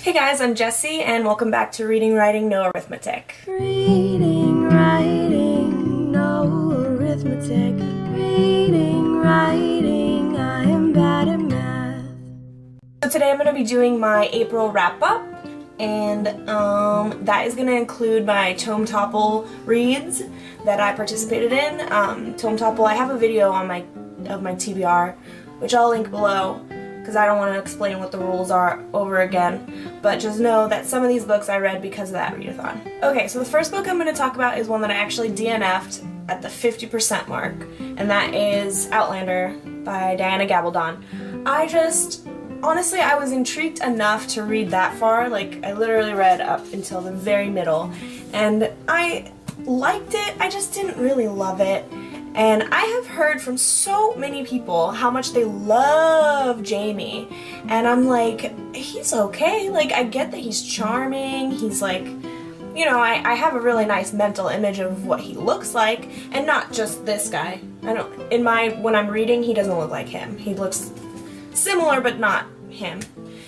Hey guys, I'm Jessie, and welcome back to Reading, Writing, No Arithmetic. Reading, writing, no arithmetic. Reading, writing, I am bad at math. So today I'm going to be doing my April wrap-up, and that is going to include my Tome Topple reads that I participated in. Tome Topple, I have a video on my TBR, which I'll link below, because I don't want to explain what the rules are over again, but just know that some of these books I read because of that readathon. Okay, so the first book I'm going to talk about is one that I actually DNF'd at the 50% mark, and that is Outlander by Diana Gabaldon. Honestly, I was intrigued enough to read that far. Like, I literally read up until the very middle, and I liked it, I just didn't really love it. And I have heard from so many people how much they love Jamie, and I'm like, he's okay. Like, I get that he's charming, he's like, you know, I have a really nice mental image of what he looks like, and not just this guy. When I'm reading, he doesn't look like him. He looks similar, but not him.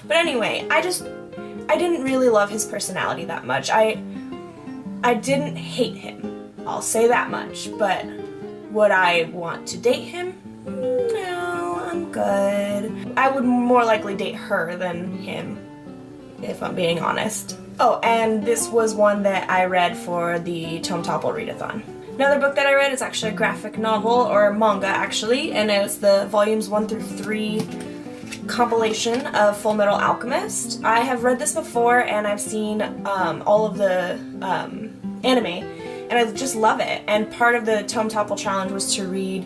But anyway, I didn't really love his personality that much. I didn't hate him, I'll say that much, but would I want to date him? No, I'm good. I would more likely date her than him, if I'm being honest. Oh, and this was one that I read for the Tome Topple readathon. Another book that I read is actually a graphic novel, or manga actually, and it's the volumes 1 through 3 compilation of Full Metal Alchemist. I have read this before, and I've seen all of the anime, and I just love it. And part of the Tome Topple challenge was to read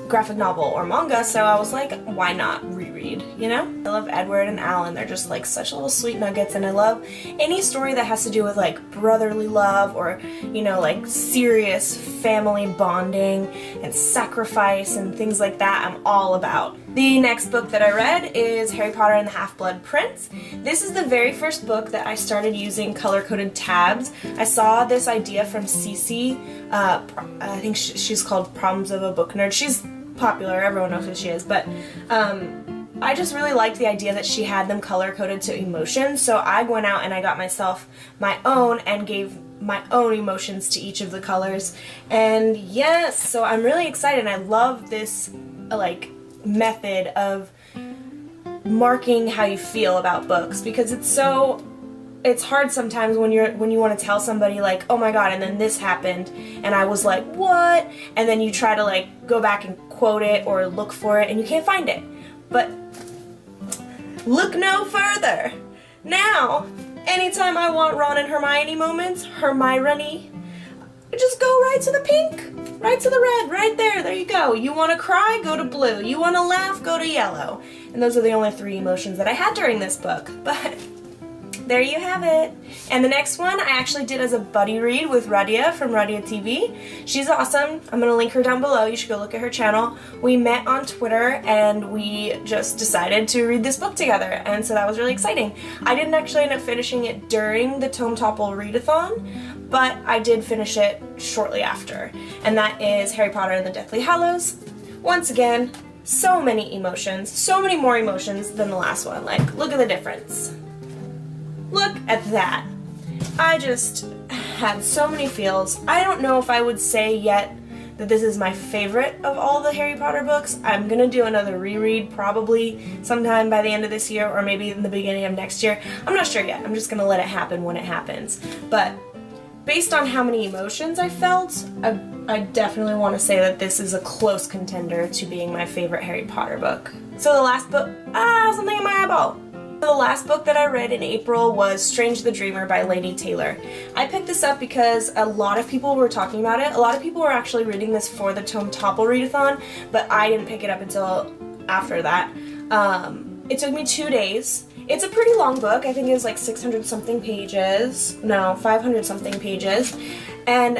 graphic novel or manga, so I was like, why not reread, you know? I love Edward and Alan. They're just like such little sweet nuggets, and I love any story that has to do with like brotherly love or, you know, like serious family bonding and sacrifice and things like that. I'm all about. The next book that I read is Harry Potter and the Half-Blood Prince. This is the very first book that I started using color-coded tabs. I saw this idea from Cece. I think she's called Problems of a Book Nerd. She's popular, everyone knows who she is, but I just really liked the idea that she had them color-coded to emotions, so I went out and I got myself my own and gave my own emotions to each of the colors. And yes, so I'm really excited, and I love this like method of marking how you feel about books, because it's hard sometimes when you want to tell somebody like, oh my god, and then this happened and I was like, what? And then you try to like go back and quote it or look for it and you can't find it. But look no further. Now, anytime I want Ron and Hermione moments, Hermione, just go right to the pink, right to the red, right there you go. You want to cry? Go to blue. You want to laugh? Go to yellow. And those are the only 3 emotions that I had during this book, but there you have it. And the next one I actually did as a buddy read with Radeyah from RadeyahTV. She's awesome. I'm going to link her down below. You should go look at her channel. We met on Twitter and we just decided to read this book together, and so that was really exciting. I didn't actually end up finishing it during the Tome Topple readathon, but I did finish it shortly after, and that is Harry Potter and the Deathly Hallows. Once again, so many emotions, so many more emotions than the last one. Like, look at the difference. Look at that. I just had so many feels. I don't know if I would say yet that this is my favorite of all the Harry Potter books. I'm gonna do another reread probably sometime by the end of this year, or maybe in the beginning of next year. I'm not sure yet. I'm just gonna let it happen when it happens. But based on how many emotions I felt, I definitely want to say that this is a close contender to being my favorite Harry Potter book. So the last book, something in my eyeball. The last book that I read in April was Strange the Dreamer by Lady Taylor. I picked this up because a lot of people were talking about it. A lot of people were actually reading this for the Tome Topple readathon, but I didn't pick it up until after that. It took me 2 days. It's a pretty long book. I think it was like 600 something pages. No, 500 something pages. And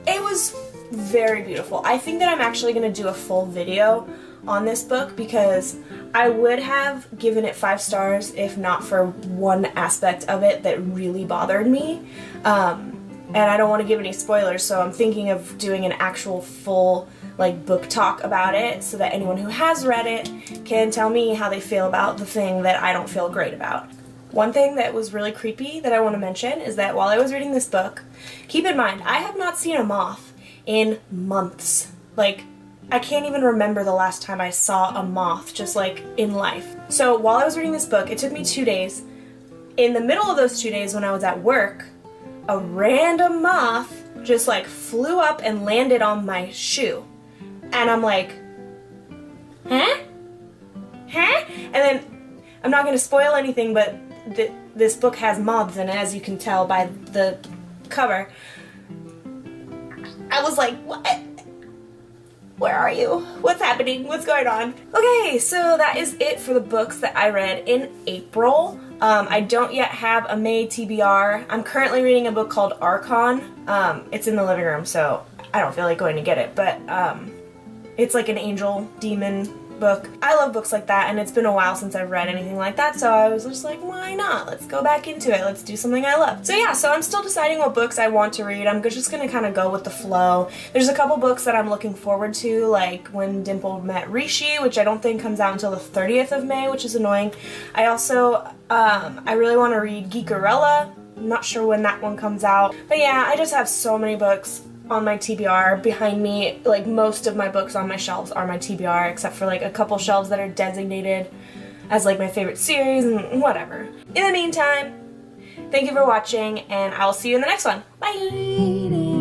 it was very beautiful. I think that I'm actually going to do a full video on this book, because I would have given it 5 stars if not for one aspect of it that really bothered me. And I don't want to give any spoilers, so I'm thinking of doing an actual full like book talk about it so that anyone who has read it can tell me how they feel about the thing that I don't feel great about. One thing that was really creepy that I want to mention is that while I was reading this book, keep in mind, I have not seen a moth in months. Like, I can't even remember the last time I saw a moth just like in life. So while I was reading this book, it took me 2 days. In the middle of those 2 days when I was at work, a random moth just like flew up and landed on my shoe. And I'm like, huh? Huh? And then, I'm not going to spoil anything, but this book has moths in it, as you can tell by the cover. I was like, what? Where are you? What's happening? What's going on? Okay, so that is it for the books that I read in April. I don't yet have a May TBR. I'm currently reading a book called Archon. It's in the living room, so I don't feel like going to get it, but it's like an angel demon book. I love books like that, and it's been a while since I've read anything like that, so I was just like, why not? Let's go back into it. Let's do something I love. So yeah, so I'm still deciding what books I want to read. I'm just gonna kind of go with the flow. There's a couple books that I'm looking forward to, like When Dimple Met Rishi, which I don't think comes out until the 30th of May, which is annoying. I also, I really want to read Geekerella. I'm not sure when that one comes out. But yeah, I just have so many books on my TBR behind me. Like, most of my books on my shelves are my TBR, except for like a couple shelves that are designated as like my favorite series and whatever. In the meantime, thank you for watching, and I will see you in the next one. Bye!